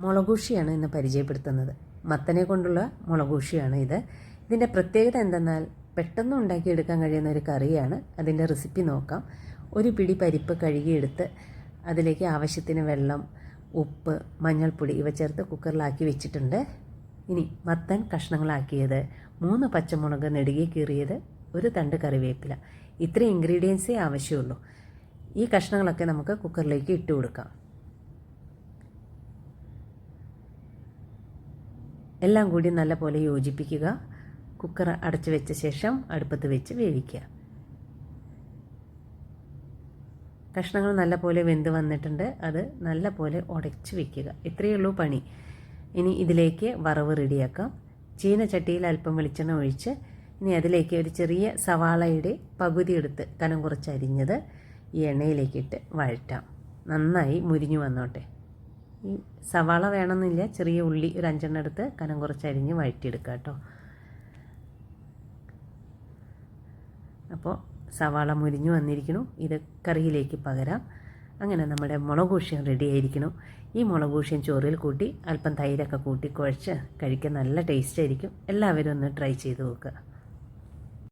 മുളകൂഷിയാണ് ഇന്ന് പരിചയപ്പെടുത്തുന്നത്. മത്തനെ കൊണ്ടുള്ള മുളകൂഷിയാണ് ഇത്. ഇതിൻ്റെ പ്രത്യേകത എന്തെന്നാൽ പെട്ടെന്ന് ഉണ്ടാക്കിയെടുക്കാൻ കഴിയുന്ന ഒരു കറിയാണ്. അതിൻ്റെ റെസിപ്പി നോക്കാം. ഒരു പിടി പരിപ്പ് കഴുകിയെടുത്ത് അതിലേക്ക് ആവശ്യത്തിന് വെള്ളം, ഉപ്പ്, മഞ്ഞൾപ്പൊടി ഇവ ചേർത്ത് കുക്കറിലാക്കി വെച്ചിട്ടുണ്ട്. ഇനി മത്തൻ കഷ്ണങ്ങളാക്കിയത്, 3 പച്ചമുളക് നെടുകെ കീറിയത്, ഒരു തണ്ട് കറിവേപ്പില, ഇത്രയും ഇൻഗ്രീഡിയൻസേ ആവശ്യമുള്ളൂ. ഈ കഷ്ണങ്ങളൊക്കെ നമുക്ക് കുക്കറിലേക്ക് ഇട്ട് കൊടുക്കാം. എല്ലാം കൂടി നല്ലപോലെ യോജിപ്പിക്കുക. കുക്കർ അടച്ചു വെച്ച ശേഷം അടുപ്പത്ത് വെച്ച് വേവിക്കുക. കഷ്ണങ്ങൾ നല്ലപോലെ വെന്ത് വന്നിട്ടുണ്ട്. അത് നല്ലപോലെ ഉടച്ച് വയ്ക്കുക. ഇത്രയേ ഉള്ളൂ പണി. ഇനി ഇതിലേക്ക് വറവ് റെഡിയാക്കാം. ചീനച്ചട്ടിയിൽ അല്പം വെളിച്ചെണ്ണ ഒഴിച്ച് ഇനി അതിലേക്ക് ഒരു ചെറിയ സവാളയുടെ പകുതി എടുത്ത് കനം കുറച്ച് അരിഞ്ഞത് ഈ എണ്ണയിലേക്കിട്ട് വഴറ്റാം. നന്നായി മുരിഞ്ഞു വന്നോട്ടെ. ഈ സവാള വേണമെന്നില്ല, ചെറിയ ഉള്ളി ഒരു 5 എടുത്ത് കനം കുറച്ച് അരിഞ്ഞ് വഴറ്റിയെടുക്കുക കേട്ടോ. അപ്പോൾ സവാള മുരിഞ്ഞു വന്നിരിക്കുന്നു. ഇത് കറിയിലേക്ക് പകരാം. അങ്ങനെ നമ്മുടെ മുളകൂഷ്യം റെഡി ആയിരിക്കുന്നു. ഈ മുളകൂഷ്യം ചോറിൽ കൂട്ടി അല്പം തൈരൊക്കെ കൂട്ടി കുഴച്ച് കഴിക്കാൻ നല്ല ടേസ്റ്റ് ആയിരിക്കും. എല്ലാവരും ഒന്ന് ട്രൈ ചെയ്ത് നോക്കുക.